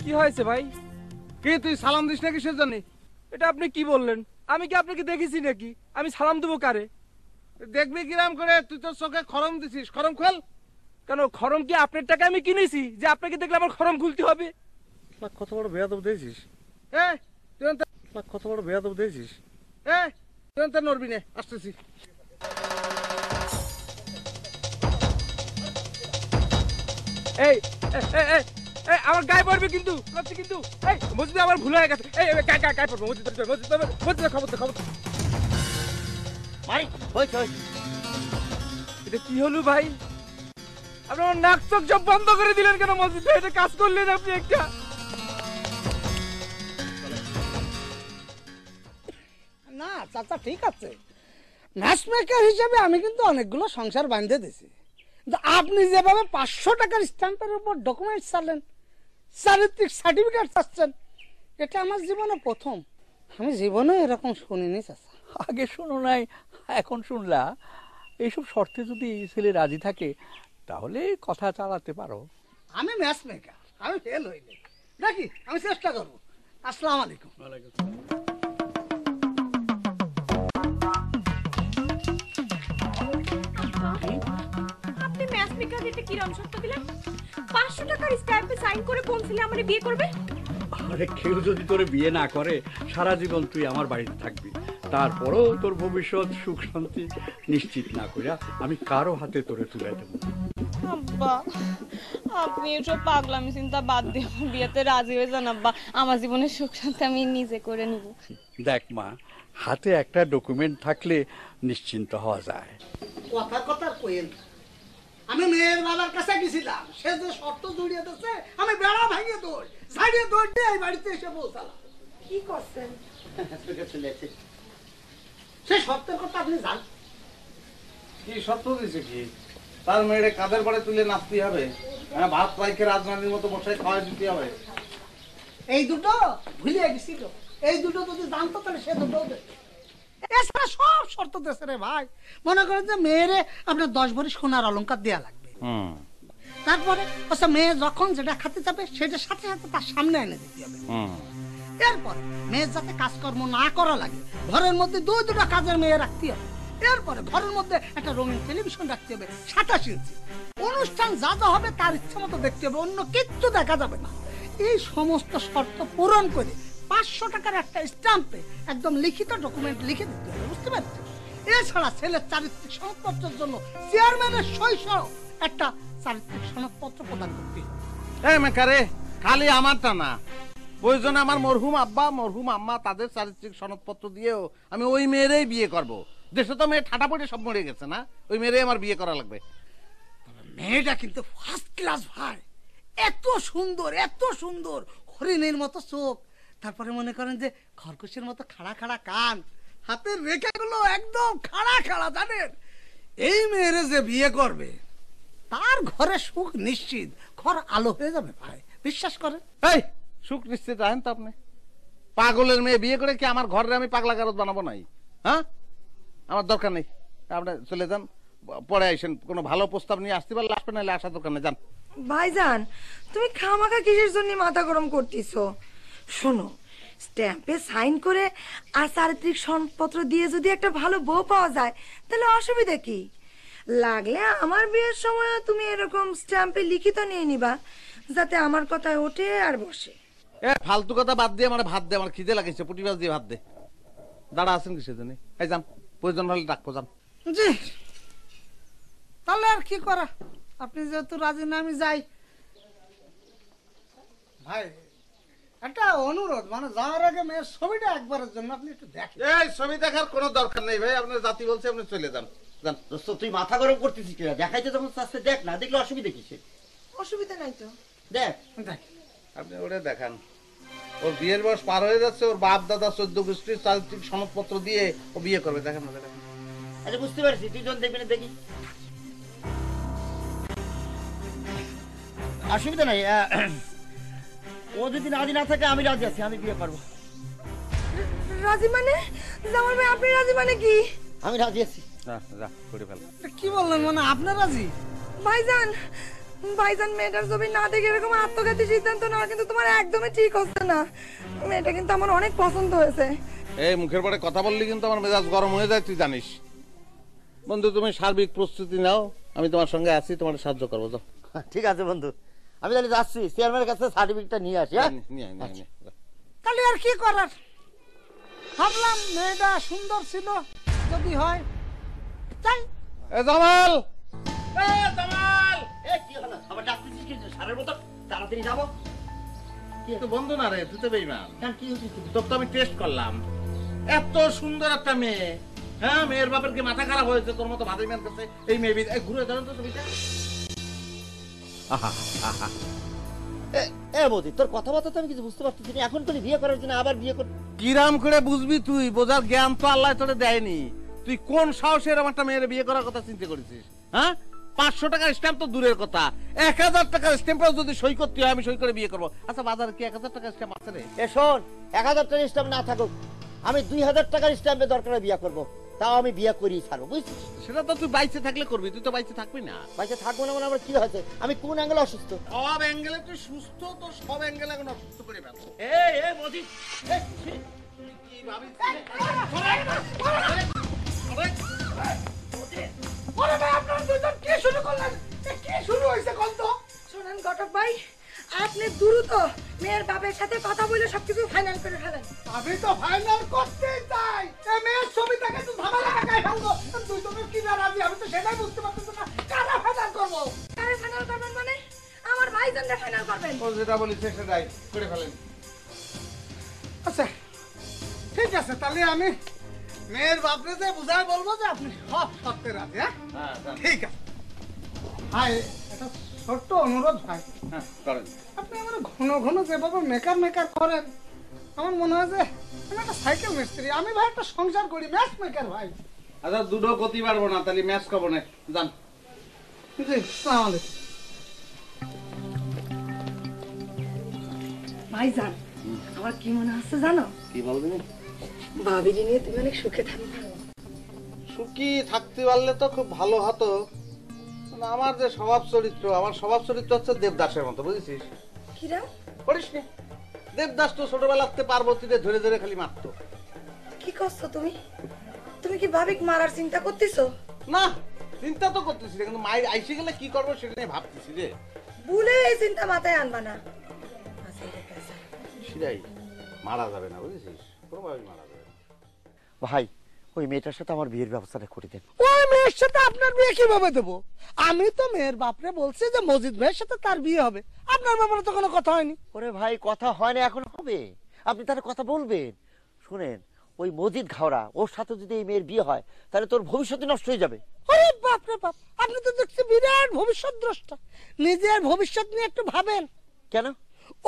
কি হয়েছে ভাই? কি তুই সালাম দিস না কিসের জন্য? এটা আপনি কি বললেন? আমি কি আপনাকে দেখেছি নাকি? আমি সালাম দেবো কারে? দেখবি কিরাম করে? তুই তোর চোখে খরম দিছিস, খরম খোল। কেন খরম কি আপনার টাকা আমি কিনেছি যে আপনাকে দেখলে আমার খরম খুলতে হবে? কত বড় বেয়াদব দিয়েছিস? কত বড় বেয়াদব দিয়েছিস? তুই নড়বি না, আসতেছি। এই আমার গায়ে পড়বে কিন্তু, কিন্তু এই মসজিদে আমার ভুল হয়ে গেছে। এই গায়ে পড়বো, মসজিদে খবর খবর। এটা কি হলো ভাই? আপনি আমার নাক চোখ সব বন্ধ করে দিলেন কেন? মসজিদে এটা কাজ করলেন আপনি একটা। না চাচা ঠিক আছে, ম্যাচমেকার হিসেবে আমি কিন্তু অনেকগুলো সংসার বাঁধতে দিছি, কিন্তু আপনি যেভাবে 500 টাকার স্ট্যাম্পের উপর ডকুমেন্ট চালেন, চারিত্রিক সার্টিফিকেট চাচ্ছেন, এটা আমার জীবনে প্রথম। আমি জীবনে এরকম শুনিনি চাচা। আগে শুনো নাই, এখন শুনলা। এইসব শর্তে যদি ছেলে রাজি থাকে তাহলে কথা চালাতে পারো। আমি ম্যাচমেকার, আমি ফেল হইনি, দেখি আমি চেষ্টা করবো। আসসালামু আলাইকুম। আপনি ম্যাচমেকার এটা কি রকম শর্ত দিলেন? 500 টাকার স্ট্যাম্পে সাইন করে কোন ছেলে আমারে বিয়ে করবে? আরে কেউ যদি তোরে বিয়ে না করে সারা জীবন তুই আমার বাড়িতে থাকবি, তারপরও তোর ভবিষ্যৎ সুখ শান্তি নিশ্চিত না করিয়া আমি কারো হাতে তোরে তুলে দেবো। আব্বা আপনি এসব পাগলামি চিন্তা বাদ দিয়ে আমার বিয়েতে রাজি হয়ে যান আব্বা। আমার জীবনের সুখ শান্তি আমি নিজে করে নিব। দেখ মা, হাতে একটা ডকুমেন্ট থাকলে নিশ্চিন্ত হওয়া যায়। কথা কথা কইেন, আমি মেয়ের বাবার কাছে গেছিলাম, সে যে শর্ত জড়িয়ে দিচ্ছে, আমি বেড়া ভাঙিয়ে দৌড় ছাড়িয়ে দৌড় দিয়ে এই বাড়িতে এসে পৌঁছালাম। কি করছেন? সে শর্তের কথা আপনি জান? কি শর্ত দিছে? কি তার মেয়েরে কাঁধের পরে তুলে নাচতে হবে, ভাত পাইকে রাজধানীর মতো বসায় খাওয়াই দিতে হবে? এই দুটো ভুলিয়ে গেছিল, এই দুটো যদি জানতো তাহলে সে দুটো এছাড়া সব শর্ত দিয়েছে রে ভাই। মনে করেন যে মেয়েরে আপনার 10 ভরি সোনার অলংকার দেয়া লাগবে, তারপরে আচ্ছা মেয়ে যখন যেটা খেতে যাবে সেটা সাথে সাথে তার সামনে এনে দিতে হবে। এরপর মেয়ের যাতে কাজকর্ম না করা লাগে ঘরের মধ্যে দুটো কাজের মেয়ে রাখতে হবে। এরপরে ঘরের মধ্যে একটা রঙিন টেলিভিশন রাখতে হবে 27 ইঞ্চি। অনুষ্ঠান যা যা হবে তার ইচ্ছা মতো দেখতে হবে, অন্য কিচ্ছু দেখা যাবে না। এই সমস্ত শর্ত পূরণ করে 500 টাকার একটা স্ট্যাম্পে একদম লিখিত ডকুমেন্ট লিখে দিতে হবে, বুঝতে পারছেন? এছাড়া ছেলের চারিত্রিক সনদপত্রের জন্য চেয়ারম্যানের সই সহ একটা চারিত্রিক সনদপত্র প্রদান করতে হবে। এই মেকারে, খালি আমারটা না, প্রয়োজনে আমার মরহুম আব্বা মরহুম আম্মা তাদের চারিত্রিক সনদপত্র দিয়েও আমি ওই মেয়েরেই বিয়ে করব। দেশে তো মেয়ে ঠাটা পড়ে সব মরে গেছে না, ওই মেয়েরে আমার বিয়ে করা লাগবে। মেয়েটা কিন্তু ফার্স্ট ক্লাস ভাই, এত সুন্দর এত সুন্দর, হরিণের মতো চোখ, তারপরে মনে করেন যে খরগোশের মতো খাড়া খাড়া কান, হাতের রেখাগুলো একদম খাড়া খাড়া, জানেন? এই মেয়েরে যে বিয়ে করবে তার ঘরে সুখ নিশ্চিত, ঘর আলো হয়ে যাবে ভাই, বিশ্বাস করেন। এই সুখ নিশ্চিত আছেন তো আপনি? পাগলের মেয়ে বিয়ে করে কি আমার ঘরে আমি পাগলা গারদ বানাবো নাই? হ্যাঁ, আমার দরকার নেই, আপনি চলে যান, পরে আইসেন। কোনো ভালো প্রস্তাব নিয়ে আসতে পারলে আসবেন, নাহলে আসার দরকার নেই, যান। ভাইজান তুমি খামাখা কিসের জন্য মাথা গরম করতেছো? শোনো, স্ট্যাম্পে সাইন করে আর চারিত্রিক সনদপত্র দিয়ে যদি একটা ভালো বউ পাওয়া যায় তাহলে অসুবিধা কি? লাগলে আমার বিয়ের সময় তুমি এরকম স্ট্যাম্পে লিখিত নিয়ে নিবা, যাতে আমার কথায় ওঠে আর বসে। ফালতু কথা বাদ দিয়ে আমার ভাত দে, আমার খিদে লাগিয়েছে, পুটি মাছ দিয়ে ভাত দে। দাঁড়া আছেন কিসের জন্য? এই যান, প্রয়োজন হলে ডাকবো, যান। জি, তাহলে আর কি করা, আপনি যেহেতু রাজি না আমি যাই। ভাই একটা অনুরোধ, মানে যাওয়ার আগে মেয়ের ছবিটা একবারের জন্য আপনি একটু দেখেন। এই ছবি দেখার কোনো দরকার নেই ভাই, আপনার জাতি বলছে, আপনি চলে যান, যান। দোস্ত তুই মাথা গরম করতেছিস কিনা? দেখাইতে যখন চাচ্ছে দেখ না, দেখলে অসুবিধা কিসে? অসুবিধা নাই তো, দেখ। আপনি ওরে দেখান, ওর বিয়ের বয়স পার হয়ে যাচ্ছে, ওর বাপ দাদা 14 গোষ্ঠীর চারিত্রিক সনদপত্র দিয়ে ও বিয়ে করবে, দেখেন না, দেখেন। আচ্ছা বুঝতে পারছি, তুই যখন দেখবি না দেখি, অসুবিধা নাই। ও যদি রাজি না থাকে আমি রাজি আছি, আমি বিয়ে করবো। রাজি মানে? জামাল ভাই আপনি রাজি মানে কি? আমি রাজি আছি। যা যা করে ফেল। কি বললেন, মানে আপনার রাজি? ভাইজান ভাইজান মেয়েটার ছবি না দেখে এরকম আত্মঘাতী সিদ্ধান্ত নেওয়া কিন্তু তোমার একদমই ঠিক হচ্ছে না। মেয়েটা কিন্তু আমার অনেক পছন্দ হয়েছে। এই মুখের পরে কথা বললি কিন্তু আমার মেজাজ গরম হয়ে যায়, তুই জানিস। বন্ধু তুমি সার্বিক প্রস্তুতি নাও, আমি তোমার সঙ্গে আছি, তোমার সাহায্য করবো। যাও ঠিক আছে বন্ধু, আমি তাহলে যাচ্ছি চেয়ারম্যানের কাছে সার্টিফিকেটটা নিয়ে আসি। হ্যাঁ নিয়ে আয়, নিয়ে আয়, নিয়ে আয়। তাহলে আর কি করার, ভাবলাম মেয়েটা সুন্দর ছিল, যদি হয় তাই। এ জামাল, কি হলো আবার ডাকতেছিস কি সারের মতো? তাড়াতাড়ি যাবো। তুই তো বন্ধু না রে, তুই তো বেইমান। কেন কি হয়েছে? তোর তো আমি টেস্ট করলাম, এত সুন্দর একটা মেয়ে, হ্যাঁ মেয়ের বাপের কি মাথা খারাপ হয়েছে তোর মতো ভাদিমের কাছে? এই মেয়ে ঘুরে ধরেন তো ছবিটা। এ মোদি, তোর কথাবার্তা তো আমি কিছু বুঝতে পারতেছি না। এখন তুই বিয়ে করার জন্য আবার বিয়ে কর? কিরাম করে বুঝবি তুই? বোঝার জ্ঞান তো আল্লাহ তোরে দেয়নি। তুই কোন সাহসে এরকম একটা মেয়ের বিয়ে করার কথা চিন্তা করেছিস? হ্যাঁ 500 টাকার স্ট্যাম্প তো দূরের কথা, 1000 টাকার স্ট্যাম্পেও যদি সই করতে হয় আমি সই করে বিয়ে করবো। আচ্ছা বাজারে কি 1000 টাকার স্ট্যাম্প আছে রে? এ শোন, 1000 টাকার স্ট্যাম্প না থাকুক, আমি 2000 টাকার স্ট্যাম্পে দরকার বিয়ে করবো, তাও আমি বিয়ে করিয়ে ছাড়বো, বুঝছিস? সেটা তো তুই বাইচে থাকলে করবি, তুই তো বাইচে থাকবি না। বাইরে থাকবো না মানে আমার কি হয়েছে? আমি কোন অ্যাঙ্গেলে অসুস্থ? সব অ্যাঙ্গেলে তুই সুস্থ, তোর সব অ্যাঙ্গেলে এখন অসুস্থ করে ফেলো। এ মোদি, কি ভাবিস? ওরে ভাই, আপনারা দুজন কি শুরু করলেন? কি শুরু হয়েছে কোন তো? শোনেন ঘটক ভাই, আপনি দ্রুত মেয়ের বাবার সাথে কথা বলে সবকিছু ফাইনাল করে ফেলেন। আমি তো ফাইনাল করতে চাই, এই মেয়ের ছবিটাকে তো ঝামেলা লাগাই ফেলবো। দুজনের কি নারাজি আমি তো সেটাই বুঝতে পারতেছি না, কারা ফাইনাল করবো? কারে ফাইনাল করবেন মানে? আমার ভাইজানকে ফাইনাল করবেন। ও যেটা বলিস সেটাই করে ফেলেন। আচ্ছা ঠিক আছে, তাহলে আমি মেয়ের বাপরে যে বুঝায় বলবো যে আপনি সব শর্তে রাজি। হ্যাঁ ঠিক আছে ভাই, একটা ছোট্ট অনুরোধ ভাই, হ্যাঁ করেন। আপনি আমার ঘন ঘন যেভাবে মেকার করেন, আমার মনে হয় যে আমি একটা সাইকেল মিস্ত্রি, আমি ভাই একটা সংসার করি, ম্যাচ মেকার ভাই। আচ্ছা দুটো গতি পারবো না, তাহলে ম্যাচ খাবো না, জান। জি সালাম আলাইকুম। ভাইজান, আমার কি মনে হচ্ছে জানো? কি বলবি? ভাবিনি নিয়ে তুমি অনেক সুখে থাকবে। সুখী থাকতে পারলে তো খুব ভালো হতো। আমার যে স্বভাব চরিত্র, আমার স্বভাব চরিত্র হচ্ছে দেবদাসের মতো, বুঝেছিস? কিরা? করিস নি? দেবদাস তো ছোটবেলাতে পার্বতীতে ধরে ধরে খালি মারতো। কি করছো তুমি? তুমি কি ভাবিক মারার চিন্তা করতেছো? না চিন্তা তো করতেছি, কিন্তু মায়ের আইসে গেলে কি করবো সেটা নিয়ে ভাবতেছি রে। ভুলে এই চিন্তা মাথায় আনবা না। আচ্ছা, ঠিক আছে। সেটাই, মারা যাবে না, বুঝেছিস? কোনোভাবেই মারা যাবে না। ভাই, ওই মেয়েটার সাথে আমার বিয়ের ব্যবস্থাটা করে দেন। ওই মেয়ের সাথে আপনার বিয়ে কিভাবে দেবো? আমি তো মেয়ের বাপরে বলছি যে মজিদ ভাইয়ের সাথে তার বিয়ে হবে, আপনার ব্যাপারে তো কোনো কথা হয়নি। ওরে ভাই, কথা হয় না, এখন হবে। আপনি তার কথা বলবেন। শুনেন, ওই মজিদ ঘাওড়া, ওর সাথে যদি এই মেয়ের বিয়ে হয় তাহলে তোর ভবিষ্যৎ নষ্ট হয়ে যাবে। আরে বাপ রে বাপ, আপনি তো দেখছি বিরাট ভবিষ্যৎ দ্রষ্টা। নিজের ভবিষ্যৎ নিয়ে একটু ভাবেন। কেন?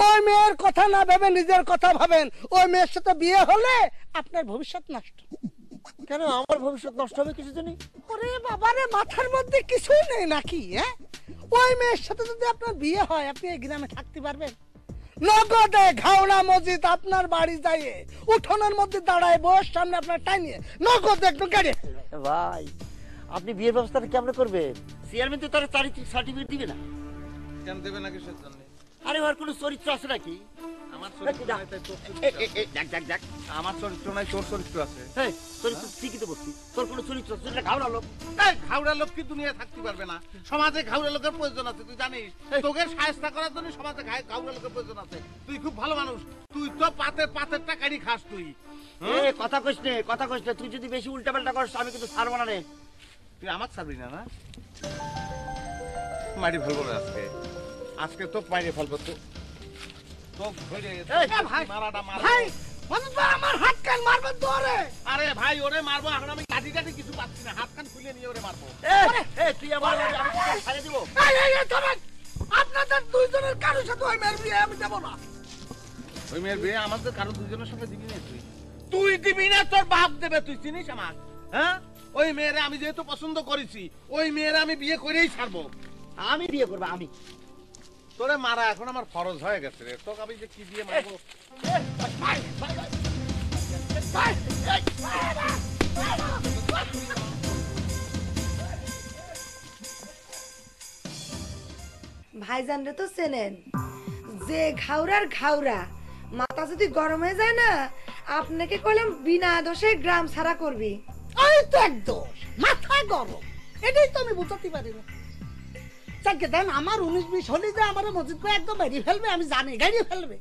ওই মেয়ের কথা না ভেবে নিজের কথা ভাবেন। ওই মেয়ের সাথে বিয়ে হলে আপনার ভবিষ্যৎ নষ্ট। কেন আমার ভবিষ্যৎ নষ্ট হবে কিছু জানি? ওরে বাবারে, মাথার মধ্যে কিছুই নেই নাকি? হ্যাঁ, ওই মেয়ের সাথে যদি আপনার বিয়ে হয় আপনি এই গ্রামে থাকতে পারবেন? নগদে ঘাওড়া মজিদ আপনার বাড়ি যায়, উঠোনের মধ্যে দাঁড়ায়, বউয়ের সামনে আপনার টাইনিয়ে নগদে একদম গাড়ি। ভাই, আপনি বিয়ের ব্যবস্থাটা কেমন করবেন? চেয়ারম্যান তো তার চারিত্রিক সার্টিফিকেট দিবে না। কেন দেবে না কিসের জন্য? আরে ওর কোনো চরিত্র আছে নাকি? আমার চরিত্র নাই, তাই তোর চরিত্র আছে। আমার চরিত্র নাই, তোর চরিত্র আছে। এই, চরিত্র ঠিকই তো বলছি, তোর কোনো চরিত্র আছে? এটা ঘাওড়া লোক। এই ঘাউড়া লোক কি দুনিয়ায় থাকতে পারবে না? সমাজে ঘাউড়া লোকের প্রয়োজন আছে, তুই জানিস? তোকে সাহায্য করার জন্য সমাজে ঘাউড়া লোকের প্রয়োজন আছে। তুই খুব ভালো মানুষ, তুই তো পাতের টাকারই খাস তুই। এ কথা কইস নে, কথা কইস না। তুই যদি বেশি উল্টাপাল্টা করিস আমি কিন্তু ছাড়বো না রে। তুই আমার ছাড়বি না? না মারি ফেলবো না আজকে, আজকে তো মারি ফেলবো। তো মারাটা মার। ভাই মজিদ ভাই, আমার হাত কান মারবেন তো? আরে ভাই ওরে মারবো, এখন আমি কাটি কিছু পাচ্ছি না, হাত কান খুলে নিয়ে ওরে মারবো। তুই আমার আমি ছাড়ে দিব। আপনাদের দুইজনের কারোর সাথে ওই মেয়ের বিয়ে আমি দেবো না। ওই মেয়ের বিয়ে আমাদের কারো দুজনের সঙ্গে দিবি না? তুই দিবি না, তোর বাপ দেবে। তুই চিনিস আমার? হ্যাঁ, ওই মেয়েরা আমি যেহেতু পছন্দ করেছি, ওই মেয়েরা আমি বিয়ে করেই ছাড়বো। আমি বিয়ে করবো, আমি। তোরে মারা এখন আমার ফরজ হয়ে গেছে রে, তোকে আমি যে কি দিয়ে মারবো। ভাইজানরে তো চেনেন, যে ঘাউরার ঘাউরা, মাথা যদি গরম হয়ে যায় না, আপনাকে কইলাম বিনা দোষে গ্রাম ছাড়া করবি। ওই তো এক দোষ, মাথা গরম, এটাই তো আমি বুঝাতে পারি না। চাকে দেন আমার 19-20 হলে যে আমার মজিদ ভাই একদম বেরিয়ে ফেলবে, আমি জানি গাড়িয়ে ফেলবে।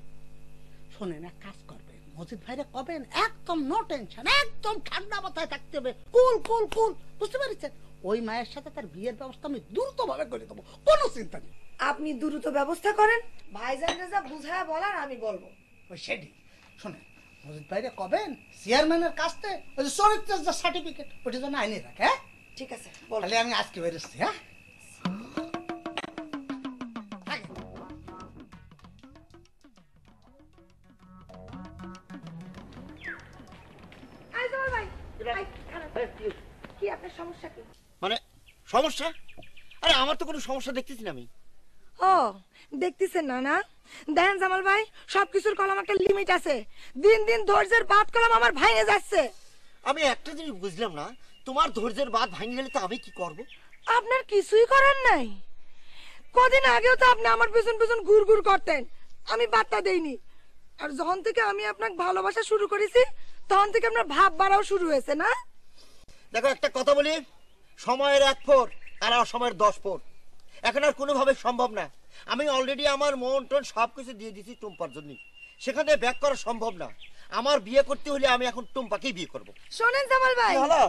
শোনেন, এক কাজ করবেন, মজিদ ভাইরে কবেন একদম নো টেনশন, একদম ঠান্ডা মাথায় থাকতে হবে, কুল কুল কুল, বুঝতে পারছেন? ওই মায়ের সাথে তার বিয়ের ব্যবস্থা আমি দ্রুত ভাবে করে দেবো, কোনো চিন্তা নেই। আপনি দ্রুত ব্যবস্থা করেন, ভাইজানরে যা বুঝায় বলার আমি বলবো। ওই সেটি শোনেন, মজিদ ভাইরে কবেন চেয়ারম্যানের কাছে ওই যে চরিত্রের যে সার্টিফিকেট ওটা যেন আইনে রাখে, হ্যাঁ? ঠিক আছে, বল। তাহলে আমি আজকে বেরোচ্ছি, হ্যাঁ? আই জামাল ভাই, আই, খারাপ। কি আপনার সমস্যা কি? মানে সমস্যা? আরে আমার তো কোনো সমস্যা দেখতেছি না আমি। ও, দেখতেছেন না? না দেখেন জামাল ভাই, সবকিছুর কলম একটা লিমিট আছে। দিন দিন ধৈর্যের বাদ কলম আমার ভাঙে যাচ্ছে। আমি একটা জিনিস বুঝলাম না, তোমার ধৈর্যের বাঁধ ভাঙে গেলে তো আমি কি করব? আপনার কিছুই করার নাই। কদিন আগেও তো আপনি আমার পেছন পেছন ঘুর ঘুর করতেন, আমি বার্তা দেইনি। আর যখন থেকে আমি আপনাকে ভালোবাসা শুরু করেছি, তখন থেকে আপনার ভাব বাড়াও শুরু হয়েছে, না? দেখো একটা কথা বলি, সময়ের 1 ফোর আর অসময়ের 10 ফোর। এখন আর কোনোভাবে সম্ভব না। আমি অলরেডি আমার মন টন সবকিছু দিয়ে দিছি টুম্পার জন্য, সেখানে ব্যাক করা সম্ভব না। আমার বিয়ে করতে হলে আমি এখন টুম্পাকেই বিয়ে করব। শোনেন জামাল ভাই, কি হলো?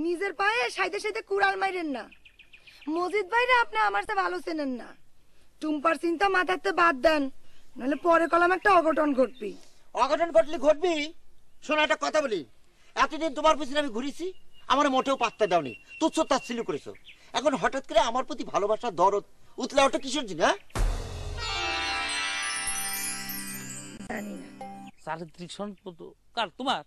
নিজের পায়ে সাইতে সাইতে কুড়াল মাইরেন না। মজিদ ভাইরা আপনি আমার সাথে ভালো চেনেন না। টুম্পার চিন্তা মাথাতে বাদ দেন, নাহলে পরে কলম একটা অঘটন ঘটবি। অঘটন ঘটলে ঘটবি। শোনো একটা কথা বলি, এতদিন তোমার পিছনে আমি ঘুরেছি, আমার মোটেও পাত্তা দাওনি, তুচ্ছ তাচ্ছিল্য করেছো। এখন হঠাৎ করে আমার প্রতি ভালোবাসার দরদ উতলা ওটা কিসের জন্য? জানি না। চারিত্রিক সম্পদ কার তোমার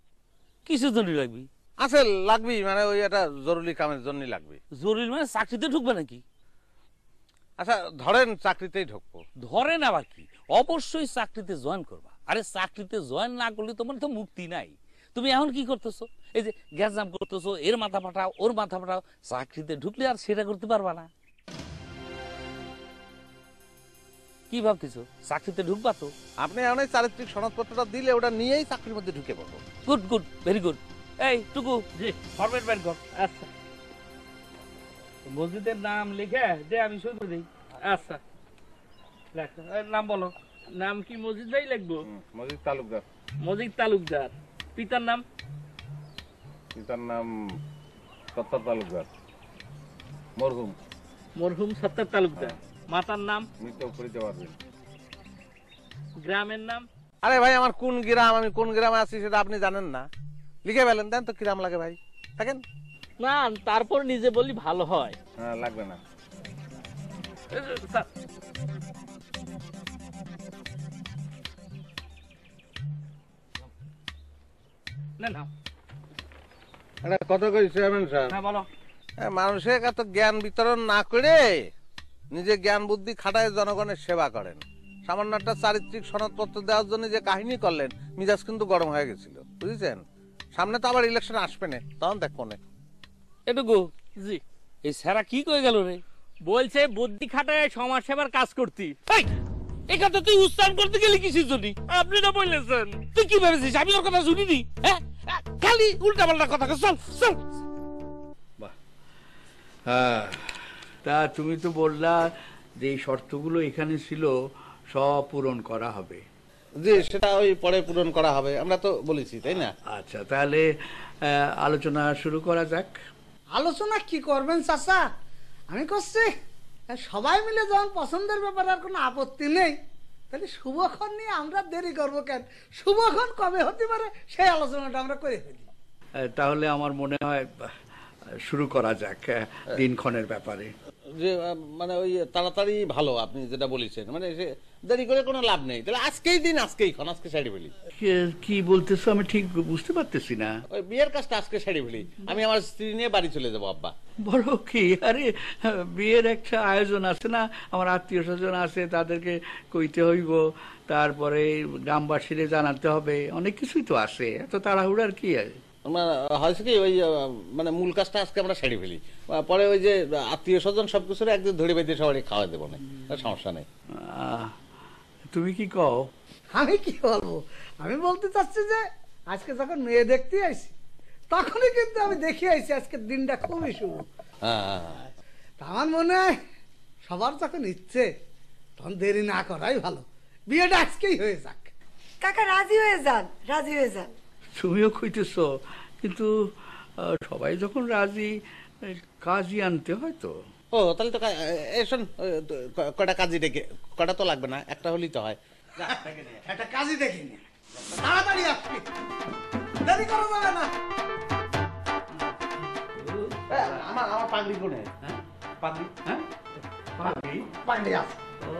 কিসের জন্য লাগবে? আছে লাগবি, মানে ওই একটা জরুরি কামের জন্য লাগবে। জরুরি মানে চাকরিতে ঢুকবে নাকি? আচ্ছা ধরেন চাকরিতেই ঢুকবো। ধরেন আবার কি, অবশ্যই চাকরিতে জয়েন করবা। আরে চাকরিতে জয়েন না করলে তোমার তো মুক্তি নাই। তুমি এখন কি করতেছো? এই যে গ্যাস জাম করতেছো, এর মাথা ফাটাও ওর মাথা ফাটাও। চাকরিতে ঢুকলে আর সেটা করতে পারবা না। কি ভাবতেছো? চাকরিতে ঢুকবা তো? আপনি এখন এই চারিত্রিক সনদপত্রটা দিলে ওটা নিয়েই চাকরির মধ্যে ঢুকে পড়বো। Good good, very good. এই টুকু, জি ফরম্যাট বের কর। আচ্ছা, মসজিদের নাম লিখে দে, আমি সই করে দিই। আচ্ছা লেখ, নাম বলো। নাম কি মসজিদ ভাই লিখবো? মজিদ তালুকদার। মজিদ তালুকদার। পিতার নাম? পিতার নাম সত্তর তালুকদার, মরহুম। মরহুম সত্তর তালুকদার। মাতার নাম? মৃত পরিচয় পারবেন। গ্রামের নাম? আরে ভাই আমার কোন গ্রাম, আমি কোন গ্রামে আছি সেটা আপনি জানেন না? লিখে ফেলেন, দেন তো কিরাম লাগে ভাই। থাকেন না, তারপর নিজে বলি ভালো হয়। হ্যাঁ লাগবে না। না একটা কথা কই চেয়ারম্যান স্যার, হ্যাঁ বলো। মানুষের এত জ্ঞান বিতরণ না করে নিজে জ্ঞান বুদ্ধি খাটায় জনগণের সেবা করেন। সামান্য একটা চারিত্রিক সনদপত্র দেওয়ার জন্য যে কাহিনী করলেন, মিজাজ কিন্তু গরম হয়ে গেছিল, বুঝেছেন? সামনে তো আবার ইলেকশন আসবে না, তখন দেখবো না। এটুকু জি। এই স্যারা কি কয়ে গেল রে? বলছে বুদ্ধি খাটায় সমাজ সেবার কাজ করতি। এই কথা তুই উচ্চারণ করতে গেলি কিসের জন্য? আপনি না বললেন। তুই কি ভেবেছিস আমি ওর কথা শুনিনি? হ্যাঁ, খালি উল্টা পাল্টা কথা। চল চল। হ্যাঁ, তা তুমি তো বললা যে এই শর্তগুলো এখানে ছিল সব পূরণ করা হবে। জি সেটা ওই পরে পূরণ করা হবে, আমরা তো বলেছি, তাই না? আচ্ছা, তাহলে আলোচনা শুরু করা যাক। আলোচনা কি করবেন চাচা, আমি করছি সবাই মিলে যখন পছন্দের ব্যাপারে আর কোনো আপত্তি নেই, তাহলে শুভক্ষণ নিয়ে আমরা দেরি করবো কেন? শুভক্ষণ কবে হতে পারে সেই আলোচনাটা আমরা করে ফেলি। তাহলে আমার মনে হয় শুরু করা যাক দিনক্ষণের ব্যাপারে। যে মানে ওই তাড়াতাড়ি ভালো, আপনি যেটা বলেছেন, মানে দেরি করে কোনো লাভ নেই। তাহলে আজকেই দিন, আজকেই খন, আজকে সারি ফেলি। কি বলতেছো আমি ঠিক বুঝতে পারতেছি না। ওই বিয়ের কাজটা আজকে সারি ফেলি, আমি আমার স্ত্রী নিয়ে বাড়ি চলে যাবো। আব্বা বলো কি? আরে বিয়ের একটা আয়োজন আছে না, আমার আত্মীয় স্বজন আছে, তাদেরকে কইতে হইব, তারপরে গ্রামবাসীরে জানাতে হবে, অনেক কিছুই তো আছে। এত তাড়াহুড়ার কি আছে? হয়েছে কি ওই মানে মূল কাজটা আজকে আমরা সেরে ফেলি, পরে ওই যে আত্মীয় স্বজন সবকিছু একদিন ধরে বেঁধে সবাই খাওয়া দেবো না, সমস্যা নেই। তুমি কি কও? আমি কি বলবো, আমি বলতে চাচ্ছি যে আজকে যখন মেয়ে দেখতে আইছি তখনই কিন্তু আমি দেখে আইছি আজকের দিনটা খুবই শুভ। হ্যাঁ, তা আমার মনে হয় সবার যখন ইচ্ছে তখন দেরি না করাই ভালো, বিয়েটা আজকেই হয়ে যাক। কাকা রাজি হয়ে যান, রাজি হয়ে যান। তুমিও কইতেছ, কিন্তু সবাই যখন রাজি, কাজই আনতে হয় তো। ও তাহলে তো শোন, কটা কাজই ডেকে, কটা তো লাগবে না, একটা হলেই তো হয়। একটা কাজই দেখিনি, তাড়াতাড়ি আসবি, দেরি করা যাবে না। আমার পাগড়ি কোনে? পাগড়ি, হ্যাঁ পাগড়ি? পান্ডে আছে। ও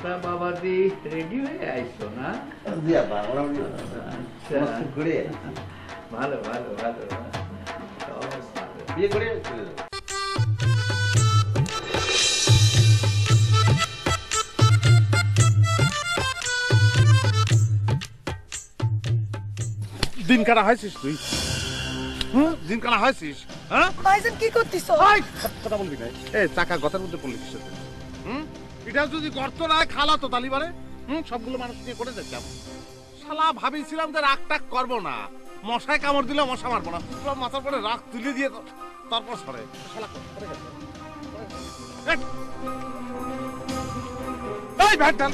তা বাবাজি রেডি হয়ে আইছো না? আচ্ছা, ভালো ভালো ভালো, বিয়ে করে চলে যাবো। দিন কানা হয়েছিস তুই? দিন কানা হয়েছিস? হ্যাঁ, ভাইজান কি করতেছো? কথা বলবি না। এ চাকা গতার মধ্যে পড়লি কিসের জন্য? এটা যদি গর্ত না খালা তো তালিবারে সবগুলো মানুষ নিয়ে করে যাচ্ছিলাম। শালা ভাবিছিলাম যে রাগ টাক করবো না, মশায় কামড় দিলে মশা মারবো না, সব মাথার পরে রাগ তুলে দিয়ে তারপর সরে শালা করে গেছে। এই ভ্যাট ঢাল,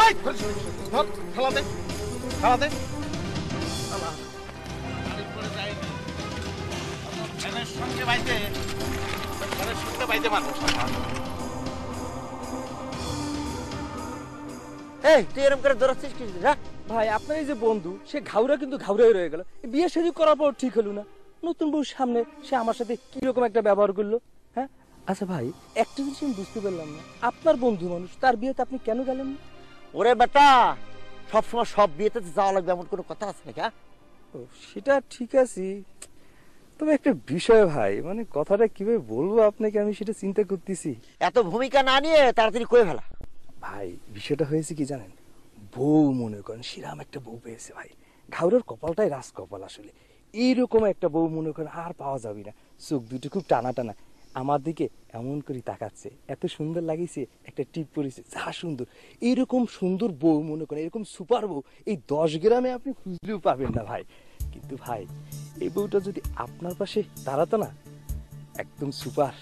এই ধর, খেলা দে, খেলা দে। সঙ্গে বাইতে, সঙ্গে বাইতে পারবো। এই তুই এরকম করে দৌড়াচ্ছিস কি? ভাই আপনার এই যে বন্ধু, সে ঘাউরা কিন্তু ঘাউরাই রয়ে গেল। বিয়ে শাদী করার পর ঠিক হলো না, নতুন বউর সামনে সে আমার সাথে কিরকম একটা ব্যবহার করলো। হ্যাঁ আচ্ছা ভাই, একটা জিনিস আমি বুঝতে পারলাম না, আপনার বন্ধু মানুষ, তার বিয়েতে আপনি কেন গেলেন না? ওরে বেটা, সবসময় সব বিয়েতে যাওয়া লাগবে এমন কোনো কথা আছে নাকি? ও, সেটা ঠিক আছে, তবে একটা বিষয় ভাই, মানে কথাটা কিভাবে বলবো আপনাকে, আমি সেটা চিন্তা করতেছি। এত ভূমিকা না নিয়ে তাড়াতাড়ি কয়ে ফেলা। ভাই বিষয়টা হয়েছে কি জানেন, বউ মনে করেন সেরাম একটা বউ পেয়েছে ভাই, ঘাউরের কপালটাই রাজ কপাল আসলে। এইরকম একটা বউ মনে করেন আর পাওয়া যাবে না, চোখ দুটো খুব টানা টানা, আমার দিকে এমন করে তাকাচ্ছে, এত সুন্দর লাগিয়েছে, একটা টিপ পরেছে, যা সুন্দর। এইরকম সুন্দর বউ মনে করেন, এরকম সুপার বউ এই 10 গ্রামে আপনি খুঁজলেও পাবেন না ভাই। কিন্তু ভাই এই বউটা যদি আপনার পাশে দাঁড়াতো না, একদম সুপার।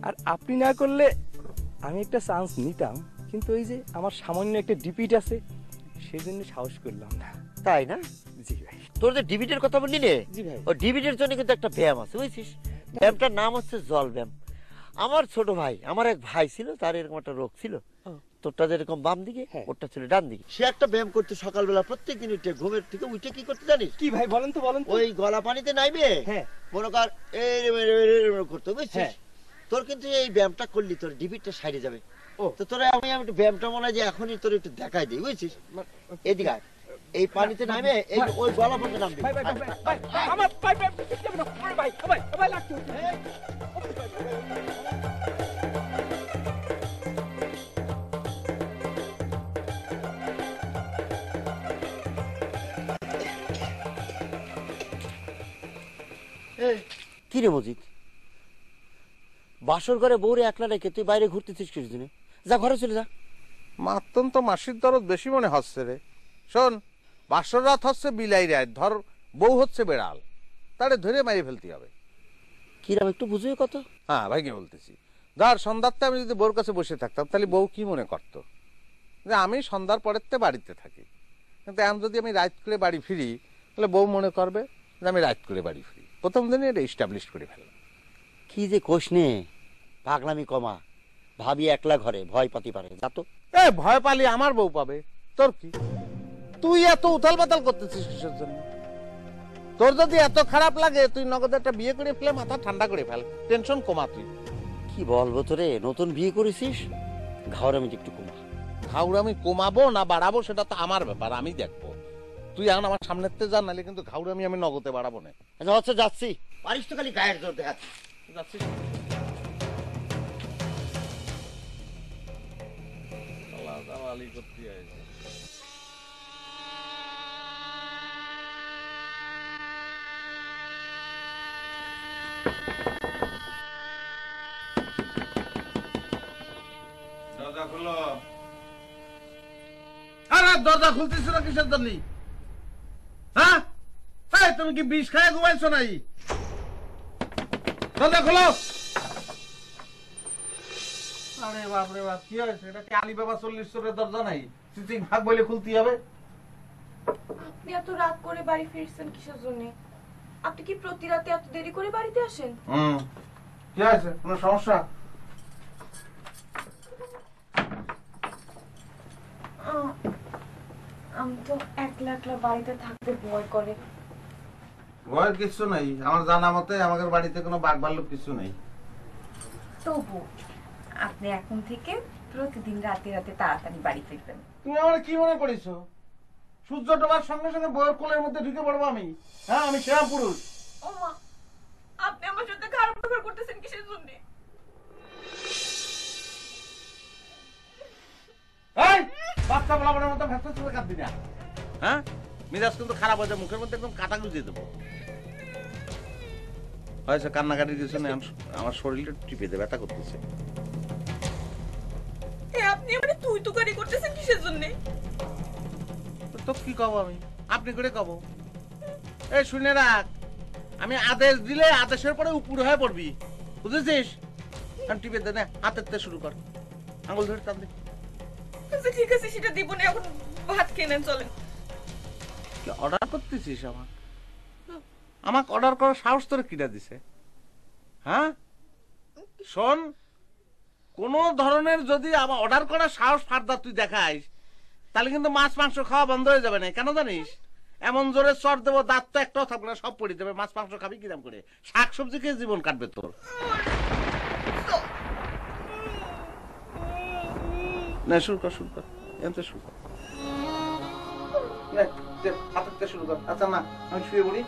আর আপনি না করলে আমি একটা চান্স নিতাম, কিন্তু ওই যে আমার সামান্য একটা ডিপিট আছে, সেজন্য সাহস করলাম না। তাই না? জি ভাই। তোর যে ডিবিটের কথা বললি রে, জি ভাই। ও ডিবিটের জন্য কিন্তু একটা ব্যায়াম আছে, বুঝছিস? ব্যায়ামটার নাম হচ্ছে জল ব্যায়াম। আমার ছোট ভাই, আমার এক ভাই ছিল, তার এরকম একটা রোগ ছিল, তোরটা যেরকম বাম দিকে, ওরটা ছিল ডান দিকে। সে একটা ব্যায়াম করতে সকালবেলা প্রত্যেকদিন উঠে, ঘুমের থেকে উঠে কি করতে জানিস? কি ভাই বলেন তো, বলেন তো। ওই গলা পানিতে নাইবে, হ্যাঁ, মনে কর এই করতে, বুঝছিস? তোর কিন্তু এই ব্যায়ামটা করলি তোর ডিবিটটা সাইডে যাবে। তো তোরা আমি একটু ব্যায়ামটা মনে হয় যে এখনই তোর একটু দেখাই দিই, বুঝছিস? এদিকে আয়, এই পানিতে নামে এই ওই গলা পর্যন্ত নামবি। ভাই ভাই ভাই ভাই আমার ভাই ভাই ভাই ভাই ভাই লাগছে। কি রে মজিদ, বাসর ঘরে বউরে একলা রেখে তুই বাইরে ঘুরতেছিস কিছু দিনে? যা ঘরে চলে যা। মাত্তন তো মাসির দরদ বেশি মনে হচ্ছে রে। শোন, বাসর রাত হচ্ছে বিলাই রাত, ধর বউ হচ্ছে বেড়াল, তারে ধরে মারি ফেলতে হবে। কিরাম একটু বুঝুই কত? হ্যাঁ ভাই, কি বলতেছি, ধর সন্ধ্যাতে আমি যদি বউর কাছে বসে থাকতাম, তাহলে বউ কি মনে করতো যে আমি সন্ধ্যার পরের তে বাড়িতে থাকি। কিন্তু এখন যদি আমি রাত করে বাড়ি ফিরি, তাহলে বউ মনে করবে যে আমি রাত করে বাড়ি ফিরি। প্রথম দিনে এটা এস্টাবলিশ করে ফেললাম। কি যে কোষ নে, পাগলামি কমা। ভাবি একলা ঘরে ভয় পাতি পারে, যা তো। এ ভয় পালি আমার বউ পাবে, তোর কি? তুই এত উথাল পাতাল করতেছিস কিসের জন্য? তোর যদি এত খারাপ লাগে, তুই নগদ একটা বিয়ে করে ফেলে মাথা ঠান্ডা করে ফেল, টেনশন কমা। তুই কি বলবো তোরে, নতুন বিয়ে করেছিস, ঘাওরামি একটু কমা। ঘাউরামি কমাবো না বাড়াবো সেটা তো আমার ব্যাপার, আমি দেখবো। তুই এখন আমার সামনের তে যা, নাহলে কিন্তু ঘাউরামি আমি নগদে বাড়াবো না। আচ্ছা হচ্ছে যাচ্ছি, পারিস তো খালি গায়ের জোর দেখাচ্ছি। যাচ্ছিস করতে দরজা খুলো। আরে দরজা খুলতেছ না কিসের জন্য? হ্যাঁ, এই তুমি কি বিষ খায় ঘুমাইছো নাই? দরজা খোলো। আরে বাপ রে বাপ, কি হয়েছে? এটা কি আলিবাবা 40 চোরের দরজা নাই? সিসিং ভাগ বলে খুলতে হবে? আপনি এত রাত করে বাড়ি ফিরছেন কিসের জন্য? আপনি কি প্রতি রাতে এত দেরি করে বাড়িতে আসেন? কি হয়েছে? কোনো সমস্যা? আমি তো একলা একলা বাড়িতে থাকতে ভয় করে। ভয়ের কিছু নাই, আমার জানা মতে আমাদের বাড়িতে কোনো বাঘ ভাল্লুক কিছু নেই। তবু আপনি এখন থেকে প্রতিদিন রাতে রাতে তাড়াতাড়ি বাড়ি ফিরবেন। তুমি আমার কি মনে করেছো? সূর্য ডোবার সঙ্গে সঙ্গে বইয়ের কোলের মধ্যে ঢুকে পড়বো আমি? হ্যাঁ, আমি সেরা পুরুষ। ও মা, আপনি আমার সাথে খারাপ ব্যবহার করতেছেন কিসের জন্য? এই বাচ্চা বলাবনের মতো ভেতর চলে কাঁদবি না। হ্যাঁ, মিজাজ কিন্তু খারাপ হয়েছে, মুখের মধ্যে একদম কাটা গুজিয়ে দেবো। হয়েছে কান্নাকাটির কিছু নেই, আমার শরীরটা টিপে দেবে, ব্যথা করতেছে। আপনি আমারে তুই তুকারি করতেছেন কিসের জন্য? তো কি কব আমি? আপনি করে কব? এই শুনে রাখ, আমি আদেশ দিলে আদেশের পরে উপর হয়ে পড়বি, বুঝেছিস? আমি টিপে দে না, হাতের তে শুরু কর, আঙুল ধরে টান দে। আচ্ছা ঠিক আছে, সেটা দিব না, এখন ভাত খেয়ে নেন, চলেন। কি অর্ডার করতেছিস আমার? আমাকে অর্ডার করার সাহস তোর কিনা দিছে? হ্যাঁ শোন, কোন ধরনের যদি আমার অর্ডার করার সাহস ফার্দার তুই দেখাইস, তাহলে কিন্তু মাছ মাংস খাওয়া বন্ধ হয়ে যাবে না। কেন জানিস? এমন জোরে চর দেবো, দাঁত তো একটাও থাকবে না, সব পড়ে যাবে। মাছ মাংস খাবি কিরাম করে? শাক সবজি খেয়ে জীবন কাটবে তোর। না, শুরু কর, শুরু কর, এতে শুরু কর, হাতের থেকে শুরু কর। আচ্ছা না, আমি শুয়ে পড়ি,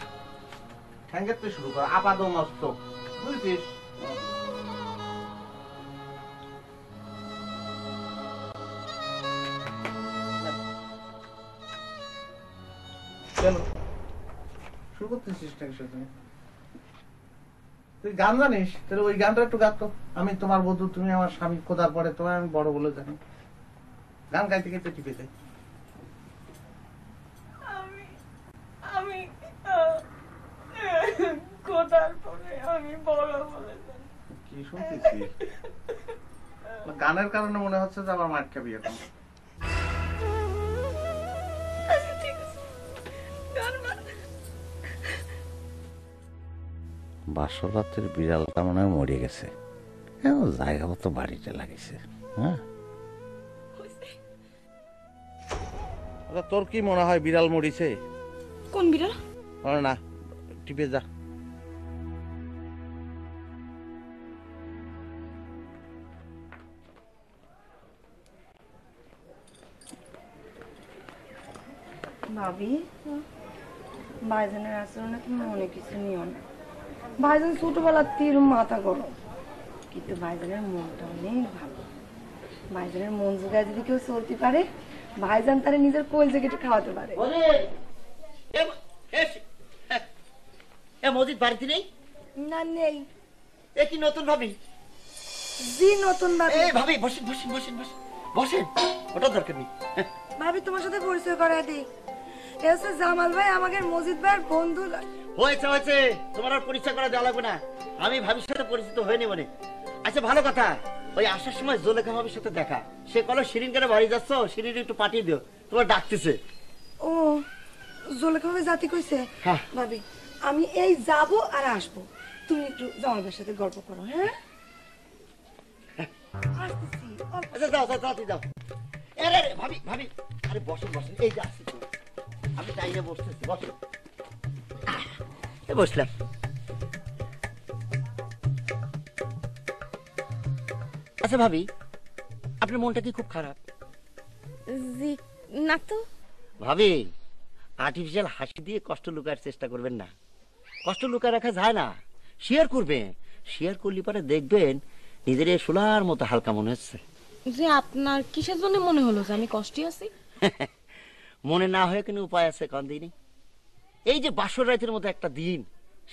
ঠ্যাঙ্গের থেকে শুরু কর, আপাদ মস্ত, বুঝেছিস? চলো, শুরু করতেছিস নাকি? তুই গান জানিস? তাহলে ওই গানটা একটু গাতো। আমি তোমার বধূ, তুমি আমার স্বামী, খোদার পরে তোমার আমি বড় বলে জানি। গান গাইতে গাইতে টিপে যাই। আমি খোদার পরে আমি বড় বলে জানি। কি শুনতেছিস? গানের কারণে মনে হচ্ছে যে আমার মার খাবি এখন। বাসর রাতের বিড়ালটা মনে হয় মরে গেছে, জায়গা মতো বাড়িতে লাগিয়েছে। হ্যাঁ, তোর কি মনে হয় বিড়াল মরিছে? কোন বিড়াল? না, টিপে যা। ভাবি, ভাইজানের আচরণে তুমি অনেক কিছু নিও না। ভাইজান ছোটবেলার তীর মাথা গরম, কিন্তু ভাইজানের মনটা অনেক ভালো। ভাইজানের মন জোগায় যদি কেউ চলতে পারে, ভাইজান তারে নিজের কলজে কেটে খাওয়াতে পারে। মজিদ বাড়িতে নেই? না, নেই। এ কি নতুন ভাবি? জি নতুন ভাবি। ভাবি বসেন বসেন বসেন বসেন বসেন, ওটা দরকার নেই। ভাবি তোমার সাথে পরিচয় করায় দিই, এ হচ্ছে জামাল ভাই, আমাদের মজিদ ভাইয়ের বন্ধু। হয়েছে হয়েছে, তোমার আর পরিচয় করা দেওয়া লাগবে না, আমি ভাবির সাথে পরিচিত হয়ে নেব। আচ্ছা ভালো কথা, ওই আসার সময় জোলেখা ভাবির সাথে দেখা। সে কল শিরিন করে বাড়ি যাচ্ছ, শিরিন একটু পাঠিয়ে দিও, তোমার ডাকতেছে। ও, জোলেখা ভাবে জাতি কইছে? হ্যাঁ। ভাবি আমি এই যাব আর আসবো, তুমি একটু জামাল ভাইয়ের সাথে গল্প করো। হ্যাঁ, আসতেছি। আচ্ছা যাও যাও যাও, যাও। আরে ভাবি ভাবি, আরে বসেন বসেন, এই যে আসছি তো, আমি টাইমে বসতেছি, বসেন। বসলাম। আচ্ছা ভাবি, আপনার মনটা কি খুব খারাপ? জি না তো। ভাবি, আর্টিফিশিয়াল হাসি দিয়ে কষ্ট লুকানোর চেষ্টা করবেন না, কষ্ট লুকায় রাখা যায় না। শেয়ার করবেন, শেয়ার করলে পরে দেখবেন নিজের সোলার মতো হালকা মনে হচ্ছে। যে আপনার কিসের জন্য মনে হলো যে আমি কষ্টে আছি? মনে না হয়ে কোনো উপায় আছে? কোন দিনই এই যে বাসর রাতের মতো একটা দিন,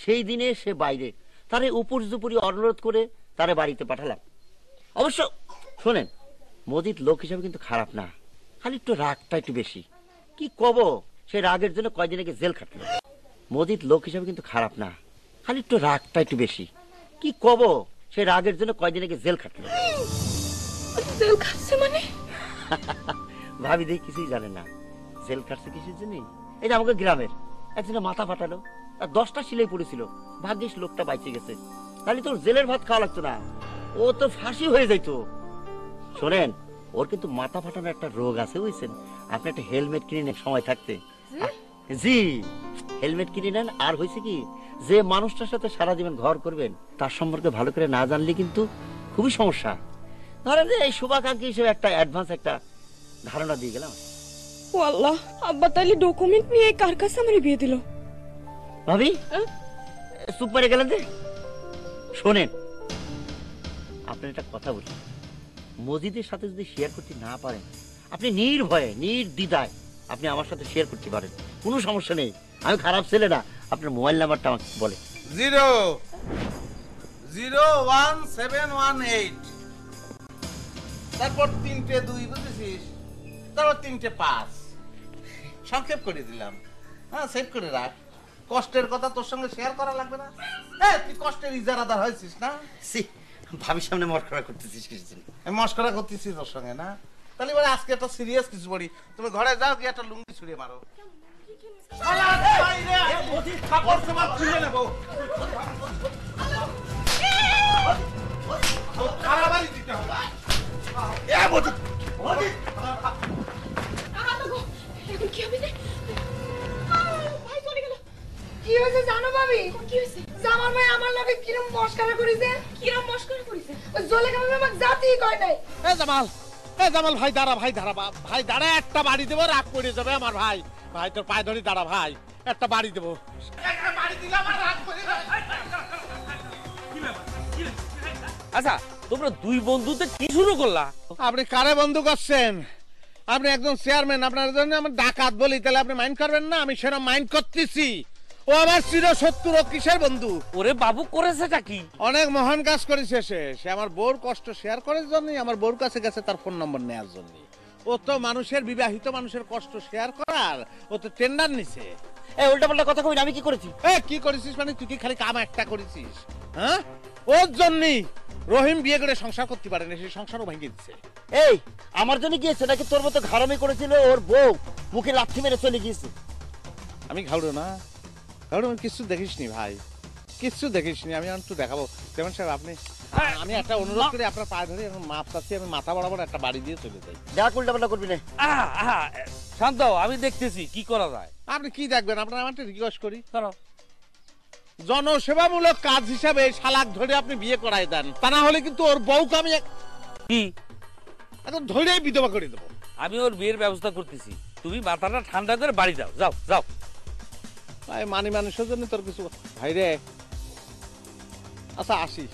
সেই দিনে সে বাইরে, তারে উপরি অনুরোধ করে তারে বাড়িতে পাঠালাম। অবশ্য শোনেন, মজিদ লোক হিসাবে কিন্তু খারাপ না, খালি একটু রাগটা একটু বেশি। কি কব, সে রাগের জন্য কয়দিন আগে জেল খাটলো। মজিদ লোক হিসাবে কিন্তু খারাপ না, খালি একটু রাগটা একটু বেশি। কি কব, সে রাগের জন্য কয়দিন আগে জেল খাটলো। জেল খাচ্ছে মানে? ভাবি দেখি কিছুই জানে না। জেল কাটছে কিসের জন্য? এই যে আমাকে গ্রামের একজনে মাথা ফাটালো, আর 10টা সিলাই পড়েছিল, ভাগ্যিস লোকটা বাইচে গেছে, তাহলে তোর জেলের ভাত খাওয়া লাগতো না, ও তো ফাঁসি হয়ে যাইতো। শোনেন, ওর কিন্তু মাথা ফাটানোর একটা রোগ আছে বুঝছেন। আপনি একটা হেলমেট কিনে নেন সময় থাকতে। জি, হেলমেট কিনে নেন। আর হয়েছে কি, যে মানুষটার সাথে সারা জীবন ঘর করবেন তার সম্পর্কে ভালো করে না জানলে কিন্তু খুবই সমস্যা। ধরেন এই শুভাকাঙ্ক্ষী হিসেবে একটা অ্যাডভান্স একটা ধারণা দিয়ে গেলাম। ও আল্লাহ, আব্বা তাহলে ডকুমেন্ট নিয়ে কার কাছে আমার বিয়ে দিল? ভাবি চুপ করে গেলেন যে। শোনেন, আপনার একটা কথা বলি, মজিদের সাথে যদি শেয়ার করতে না পারেন, আপনি নির্ভয়ে নির্দ্বিধায় আপনি আমার সাথে শেয়ার করতে পারেন, কোনো সমস্যা নেই। আমি খারাপ ছেলে না। আপনার মোবাইল নাম্বারটা আমাকে বলে। 001-718, তারপর 3টে 2 বুঝেছিস, তারপর 3টে 5 সংক্ষেপ করে দিলাম। হ্যাঁ, সেভ করে রাখ। কষ্টের কথা তোর সঙ্গে শেয়ার করা লাগবে না। তুই কষ্টের ইজারাদার হয়েছিস না? ভাবির সামনে মস্করা করতেছিস কিছু? আমি মস্করা করতেছি তোর সঙ্গে না? তাহলে এবার আজকে একটা সিরিয়াস কিছু বলি। তুমি ঘরে যাও, গিয়ে একটা লুঙ্গি ছুড়িয়ে মারো। কি হয়েছে জানো ভাবি? কি হয়েছে? জামাল ভাই আমার লগে কিরম মস্করা করিছে। কিরম মস্করা করিছে? ওই জলে কেমন আমাকে জাতি কয় নাই। জামাল ভাই দাঁড়া, ভাই দাঁড়া, ভাই দাঁড়া, একটা বাড়ি দেবো, রাগ পড়ে যাবে আমার ভাই। ভাই তোর পায়ে ধরি, দাঁড়া ভাই, একটা বাড়ি দেবো। আচ্ছা, তোমরা দুই বন্ধুতে কি শুরু করলা? আপনি কারে বন্ধু করছেন? আপনি একজন চেয়ারম্যান, আপনার জন্য আমার ডাকাত বলি, তাহলে আপনি মাইন্ড করবেন না? আমি সেটা মাইন্ড করতেছি। ও আমার চিরশত্রু, কিসের বন্ধু? ওরে বাবু, করেছেটা কি? অনেক মহান কাজ করেছে সে। সে আমার বউর কষ্ট শেয়ার করার জন্য আমার বউর কাছে গেছে তার ফোন নম্বর নেওয়ার জন্য। ও তো মানুষের, বিবাহিত মানুষের কষ্ট শেয়ার করার ও তো টেন্ডার নিছে। এই উল্টা পাল্টা কথা কই না, আমি কি করেছি? কি করেছিস মানে? তুই কি খালি কাম একটা করেছিস? হ্যাঁ, ওর জন্যই রহিম বিয়ে করে সংসার করতে পারে না, সেই সংসারও ভেঙে দিচ্ছে। এই আমার জন্য গিয়েছে নাকি তোর মতো ঘাড়ামি করেছিল? ওর বউ মুখে লাথি মেরে চলে গিয়েছে। আমি ঘাউড়ো না, ঘাউড়ো কিছু দেখিসনি ভাই, কিছু দেখিসনি। আমি একটু দেখাবো। যেমন সাহেব আপনি, আমি একটা অনুরোধ করি, আপনার পায়ে ধরে এখন মাপ চাচ্ছি, আমি মাথা বরাবর একটা বাড়ি দিয়ে চলে যাই। দেখ উল্টা পাল্টা করবি না। শান্ত, আমি দেখতেছি কি করা যায়। আপনি কি দেখবেন? আপনার আমার একটা রিকোয়েস্ট করি, করো। জনসেবামূলক কাজ হিসাবে শালাক ধরে আপনি বিয়ে করাই দেন, তা না হলে কিন্তু ওর বউকে আমি কি একদম ধরেই বিধবা করে দেবো। আমি ওর বিয়ের ব্যবস্থা করতেছি, তুমি মাথাটা ঠান্ডা করে বাড়ি যাও। যাও যাও ভাই, মানি মানুষের জন্য তোর কিছু ভাই রে। আচ্ছা আসি।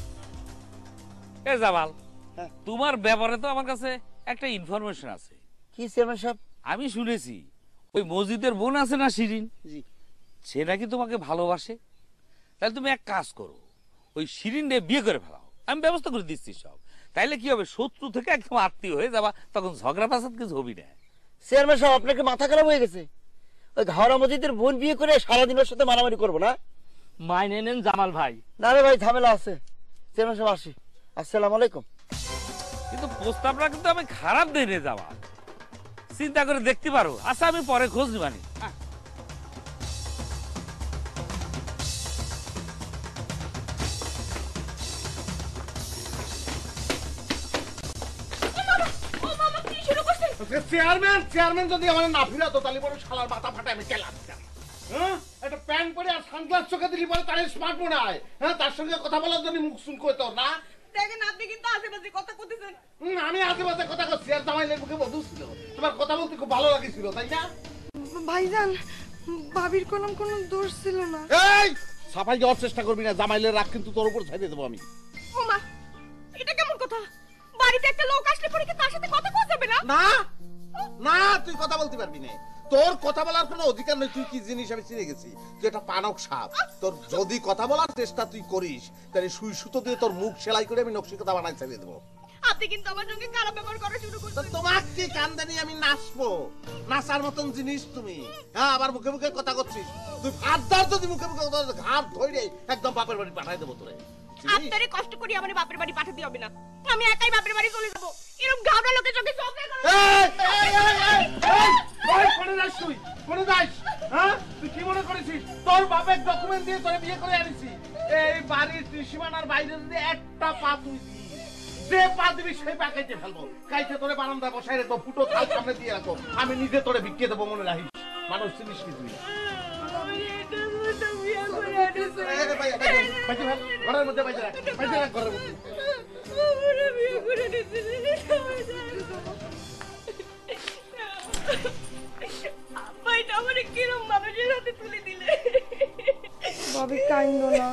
এ জামাল, হ্যাঁ। তোমার ব্যাপারে তো আমার কাছে একটা ইনফরমেশন আছে। কি চেয়ারম্যান সাহেব? আমি শুনেছি ওই মসজিদের বোন আছে না শিরিন, সে নাকি তোমাকে ভালোবাসে। তাহলে তুমি এক কাজ করো, ওই শিরিন রে বিয়ে করে ফেলাও, আমি ব্যবস্থা করে দিচ্ছি সব। তাইলে কি হবে, শত্রু থেকে একদম আত্মীয় হয়ে যাবা, তখন ঝগড়া ফাসাদ কিছু হবি না। চেয়ারম্যান সাহেব, আপনাকে মাথা খারাপ হয়ে গেছে? ওই ঘাওড়া মসজিদের বোন বিয়ে করে সারাদিন ওর সাথে মারামারি করবো না? মাইনে নেন জামাল ভাই। না রে ভাই, ঝামেলা আছে। চেয়ারম্যান সাহেব আসি, আসসালামু আলাইকুম। কিন্তু প্রস্তাবটা কিন্তু আমি খারাপ দিই রে জামাল, চিন্তা করে দেখতে পারো। আচ্ছা, আমি পরে খোঁজ নিবানি। চেয়ারম্যান যদি আমার না ফিরাতো, তাহলে বড় শালার মাথা ফাটে আমি কেলাম। হ্যাঁ, একটা প্যান্ট পরে আর সানগ্লাস চোখে দিলি পরে তার স্মার্টফোন হয়। হ্যাঁ, তার সঙ্গে কথা বলার জন্য মুখ শুন করতো না। দেখেন, আপনি কিন্তু আশেপাশে কথা কইতেছেন। আমি আশেপাশে কথা করছি, আর জামাইলের মুখে বধু ছিল। তোমার কথা বলতে খুব ভালো লাগছিল, তাই না? ভাইজান, ভাবির কোনো দোষ ছিল না। এই সাফাই যাওয়ার চেষ্টা করবি না, জামাইলের রাগ কিন্তু তোর উপর ছেড়ে দেবো আমি। ওমা, এটা কেমন কথা? বাড়িতে একটা লোক আসলে পরে কি তার সাথে কথা কওয়া যাবে না? না না, তুই কথা বলতে পারবি না। তোর কথা বলার কোনো অধিকার নেই। তুই কি জিনিস আমি চিনে গেছি, তুই একটা পানক সাপ। তোর যদি কথা বলার চেষ্টা তুই করিস তাহলে সুই সুতো দিয়ে তোর মুখ সেলাই করে আমি নকশি কথা বানাই চালিয়ে দেবো। আপনি কিন্তু আমার সঙ্গে খারাপ ব্যবহার করা শুরু তো করছেন। তোমাকে কি কান্দানি আমি নাচবো? নাচার মতন জিনিস তুমি, হ্যাঁ আবার মুখে মুখে কথা করছিস। তুই ফাদার যদি মুখে মুখে কথা ঘাট ধরে একদম বাপের বাড়ি পাঠাই দেবো তোরে। আপনারে কষ্ট করি আমার বাপের বাড়ি পাঠাতে হবে না, আমি একাই বাপের বাড়ি চলে যাবো। এরকম ঘাবড়া লোকের চোখে চোখ রেখো না। কোনে যাস তুই? কোনে যাস? হ্যাঁ তুই কি মনে করেছিস তোর বাপের ডকুমেন্ট দিয়ে তোরে বিয়ে করে আনিছি? এই বাড়ির ত্রিসীমানার বাইরে যদি একটা পা তুই দিস, যে পা দিবি সেই পা কেটে ফেলবো। কাইতে তোরে বারান্দায় বসাই রেখো, ফুটো থাল সামনে দিয়ে রাখো, আমি নিজে তোরে বিক্রি দেবো, মনে রাখিস। মানুষ চিনিস কি তুই? ঘরের মধ্যে বাইরে রাখ, বাইরে রাখ ঘরের মধ্যে। ভাবি কাইন্দ না।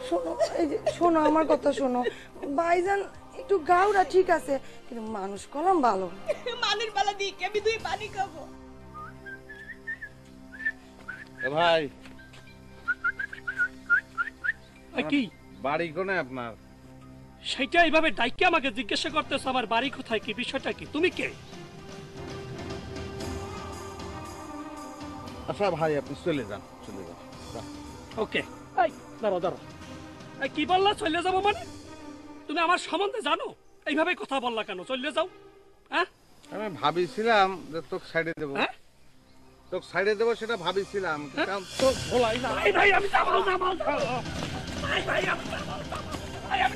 শোনো, এই যে শোনো, আমার কথা শোনো। ভাইজান একটু গাউরা ঠিক আছে, কিন্তু মানুষ কলম ভালো। মানের বেলা দিয়ে আমি দুই পানি খাবো। ভাই কি বাড়ি কোনে আপনার? সেটা এইভাবে ডাইকে আমাকে জিজ্ঞাসা করতেছ আমার বাড়ি কোথায়, কি বিষয়টা কি, তুমি কে? আচ্ছা ভাই আপনি চলে যান, চলে যান। ওকে, এই দাঁড়াও দাঁড়াও, এই কি বললা চলে যাবো মানে? তুমি আমার সম্বন্ধে জানো? এইভাবে কথা বললা কেন? চলে যাও। হ্যাঁ আমি ভাবিছিলাম যে তোকে সাইডে দেবো, হ্যাঁ তোকে সাইডে দেবো সেটা ভাবিছিলাম, হ্যাঁ? তো ভোলাই না। এই ভাই আমি জামাল জামাল এই ভাই আমি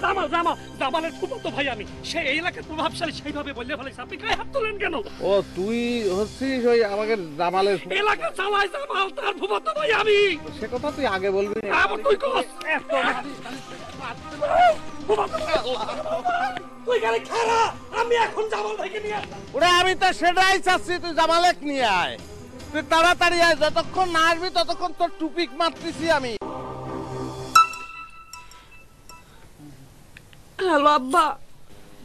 জামাল জামাল জামালের ফুটো ভাই আমি, সেই এই এলাকার প্রভাবশালী, সেইভাবে বললে ফেলেছি। আপনি গায়ে হাত তোলেন কেন? ও তুই হচ্ছিস ওই আমাকে জামালের এলাকা চালায় জামাল, তার ফুটো ভাই আমি। সে কথা তুই আগে বলবি না। আবার তুই কস তুই গাড়ি খারা, আমি এখন জামাল ভাইকে নিয়ে আসবো। ওরে আমি তো সেটাই চাচ্ছি, তুই জামালেক নিয়ে আয়, তুই তাড়াতাড়ি আয়, যতক্ষণ না আসবি ততক্ষণ তোর টুপিক মারতেছি আমি। হ্যালো আব্বা।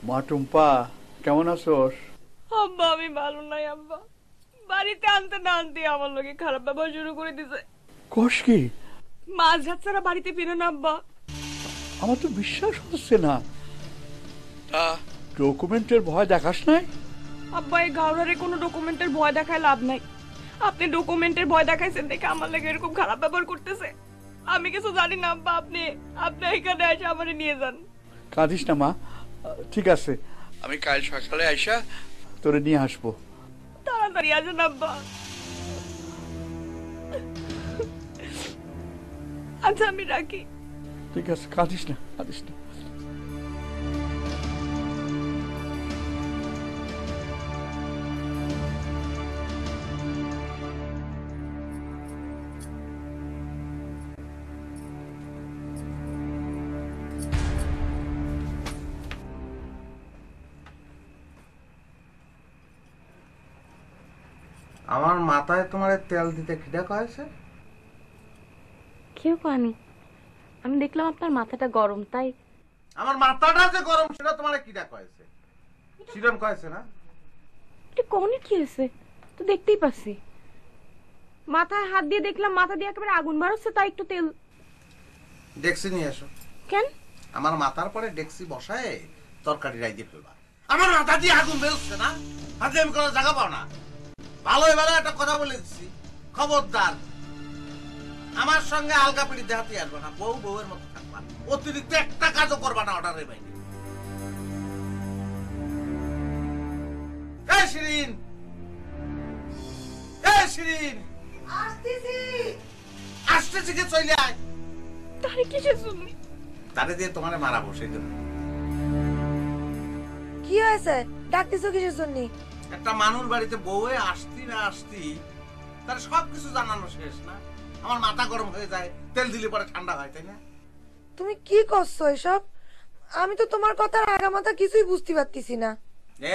মা টুম্পা, কেমন আছোস? আব্বা আমি ভালো নাই আব্বা, বাড়িতে আনতে না আনতে আমার লোকে খারাপ ব্যবহার শুরু করে দিছে। কোষ কি? মাছ ভাত ছাড়া বাড়িতে ফিরে না আব্বা। আমার তো বিশ্বাস হচ্ছে না। তা ডকুমেন্টের ভয় দেখাস নাই? আব্বা এই গাওরারে কোনো ডকুমেন্টের ভয় দেখায় লাভ নাই। আপনি ডকুমেন্টের ভয় দেখাইছেন দেখে আমার লাগে এরকম খারাপ ব্যবহার করতেছে। আমি কিছু জানি না আব্বা, আপনি এখানে এসে আমারে নিয়ে যান। কাঁদিস না মা, ঠিক আছে, আমি কাল সকালে আইসা তোরে নিয়ে আসবো। তাড়াতাড়ি আসেন আব্বা। আচ্ছা আমি রাখি। ঠিক আছে, কাঁদিস না, কাঁদিস না। আমার মাথায় তোমার তেল দিতে খিদা কয়েছে? কেউ পানি, আমি দেখলাম আপনার মাথাটা গরম তাই। আমার মাথাটা যে গরম সেটা তোমার কিডা কয়েছে? সিরম কয়েছে না? এটা কোনে কি হয়েছে তো দেখতেই পাচ্ছি। মাথায় হাত দিয়ে দেখলাম মাথা দিয়ে একেবারে আগুন বাড়ছে, তাই একটু তেল। ডেক্সি নিয়ে এসো। কেন? আমার মাথার পরে ডেক্সি বসায় তরকারি রাই দিয়ে ফেলবা। আমার মাথা দিয়ে আগুন বেরোচ্ছে না, হাতে আমি কোনো জায়গা পাও না। ভালো ভালো একটা কথা বলে দিচ্ছি, খবরদার আমার সঙ্গে আলগা পিড়ি দেখাতে আসবে না। বউ বউয়ের মতো থাকবা, অতিরিক্ত একটা কাজও করবা না অর্ডারের বাইরে। এই শিরিন, এই শিরিন, আসতেছি। আসতেছি যে চলে আয়। তারে কিসে শুনলি? তারে দিয়ে তোমারে মারাবো সেই জন্য। কি হয়েছে? ডাকতেছো কিসের জন্য? একটা মানুষ বাড়িতে বউয়ে আসতি না আসতি তার সবকিছু জানানো শেষ না, আমার মাথা গরম হয়ে যায়, তেল দিলে পরে ঠান্ডা হয়, তাই না? তুমি কি করছো এসব? আমি তো তোমার কথার আগামাথা কিছুই বুঝতে পারতেছি না।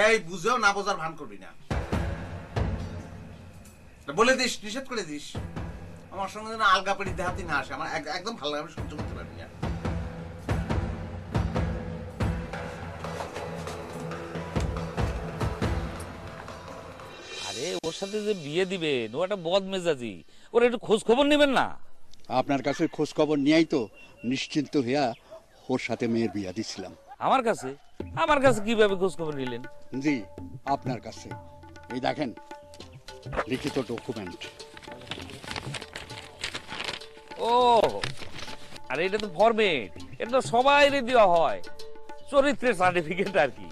এই বুঝেও না বোঝার ভান করবি না, বলে দিস, নিষেধ করে দিস আমার সঙ্গে যেন আলগা পেড়ি দেহাতি না আসে। আমার একদম ভালো লাগে, আমি সহ্য করতে পারবি না। আরে ওর সাথে যে বিয়ে দিবেন ও একটা বদ মেজাজি, ওর একটু খোঁজ খবর নেবেন না? আপনার কাছে খোঁজ খবর নিয়েই তো নিশ্চিন্ত হইয়া ওর সাথে মেয়ের বিয়া দিছিলাম। আমার কাছে? আমার কাছে কিভাবে খোঁজ খবর নিলেন? জি, আপনার কাছে। এই দেখেন লিখিত ডকুমেন্ট। ও আরে এটা তো ফরমেট, এটা তো সবাই দেওয়া হয়, চরিত্রের সার্টিফিকেট আর কি।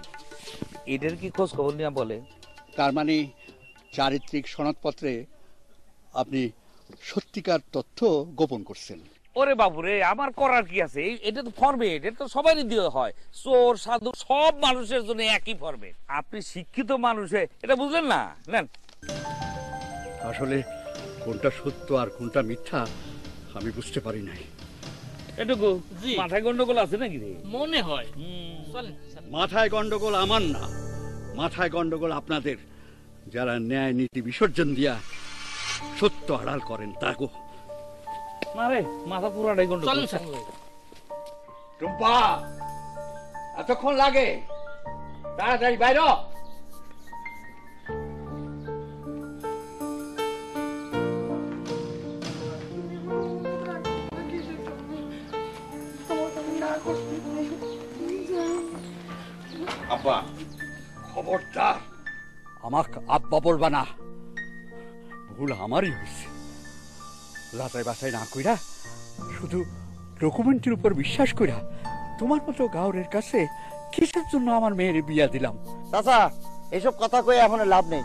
এটার কি খোঁজ খবর নিয়ে বলে? তার মানে চারিত্রিক সনদপত্রে আপনি সত্যিকার তথ্য গোপন করছেন। ওরে বাবুরে, আমার করার কি আছে? এটা তো ফরমেট, এটা তো সবাই দেওয়া হয়, চোর সাধু সব মানুষের জন্য একই ফরমেট। আপনি শিক্ষিত মানুষে এটা বুঝলেন না? নেন। আসলে কোনটা সত্য আর কোনটা মিথ্যা আমি বুঝতে পারি নাই। এটুকু মাথায় গন্ডগোল আছে নাকি রে? মনে হয়। মাথায় গন্ডগোল আমার না, মাথায় গন্ডগোল আপনাদের, যারা ন্যায় নীতি বিসর্জন দিয়া সত্য আড়াল করেন তাগো। না রে, মাথা পুরাটাই গন্ডগোল। চলেন স্যার। টুম্পা, এতক্ষণ লাগে? তাড়াতাড়ি বাইর হ। আব্বা, খবরদার আমাকে আব্বা বলবা না, ভুল আমারই হয়েছে। যাচাই বাছাই না কইরা শুধু ডকুমেন্টের উপর বিশ্বাস কইরা তোমার মতো গাঁরের কাছে কিসের জন্য আমার মেয়ের বিয়া দিলাম? চাচা, এইসব কথা কয়ে এখন লাভ নেই।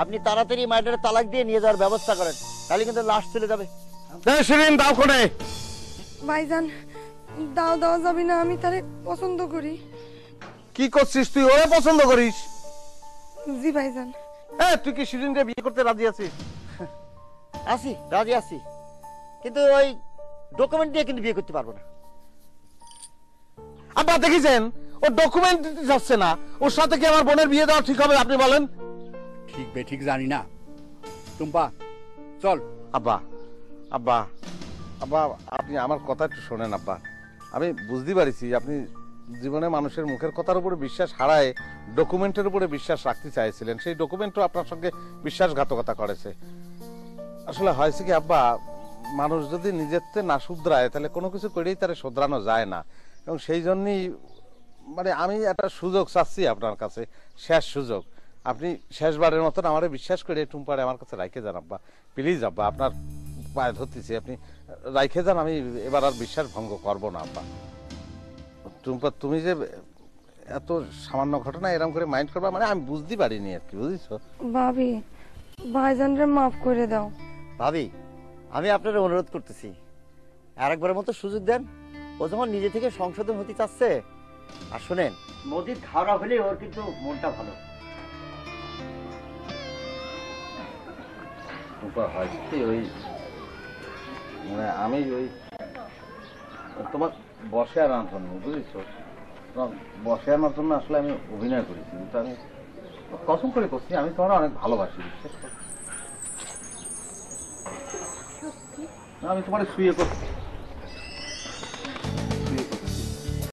আপনি তাড়াতাড়ি মাইটারে তালাক দিয়ে নিয়ে যাওয়ার ব্যবস্থা করেন, তাহলে কিন্তু লাশ চলে যাবে। শিরিন দাও কোনে। ভাইজান দাও দাও যাবি না, আমি তারে পছন্দ করি। কি করছিস তুই? ওরে পছন্দ করিস? জি ভাইজান। তুই কি শিরিনকে বিয়ে করতে রাজি আছিস? আসি, রাজি আছি, কিন্তু ওই ডকুমেন্ট দিয়ে কিন্তু বিয়ে করতে পারবো না। আব্বা দেখেছেন, ও ডকুমেন্ট দিতে যাচ্ছে না, ওর সাথে কি আমার বোনের বিয়ে দেওয়া ঠিক হবে আপনি বলেন? ঠিক বেঠিক জানি না। টুম্পা চল। আব্বা, আব্বা, আব্বা, আপনি আমার কথা একটু শোনেন আব্বা। আমি বুঝতে পারছি আপনি জীবনে মানুষের মুখের কথার উপরে বিশ্বাস হারায় ডকুমেন্টের উপরে বিশ্বাস রাখতে চাইছিলেন, সেই ডকুমেন্টও আপনার সঙ্গে বিশ্বাসঘাতকতা করেছে। আসলে হয়েছে কি আব্বা, মানুষ যদি নিজের না শুধরায় তাহলে কোনো কিছু করেই তারা শোধরানো যায় না, এবং সেই জন্যই মানে আমি একটা সুযোগ চাচ্ছি আপনার কাছে, শেষ সুযোগ। আপনি শেষবারের মতন আমারে বিশ্বাস করে টুম্পারে আমার কাছে রাইখে যান আব্বা, প্লিজ আব্বা, আপনার পায়ে ধরতেছি, আপনি রাইখে যান। আমি এবার আর বিশ্বাস ভঙ্গ করবো না আব্বা। টুম্পা, তুমি যে এত সামান্য ঘটনা এরকম করে মাইন্ড করবা, মানে আমি বুঝতে পারিনি আর কি, বুঝেছো? ভাবি, ভাইজানরে মাফ করে দাও। ভাবি, আমি আপনার অনুরোধ করতেছি, আরেকবারের মতো সুযোগ দেন। ও যখন নিজে থেকে সংশোধন হতে চাচ্ছে, আর শোনেন, নদীর ধারা হলে ওর কিন্তু মনটা ভালো। ওই মানে আমি ওই তোমার বসে আনার জন্য, বুঝেছো, বসে আনার জন্য আসলে আমি অভিনয় করেছি, কিন্তু আমি কসম করে করছি আমি তোমার অনেক ভালোবাসি, বিশ্বাস করো। আমি তোমার শুয়ে করছি।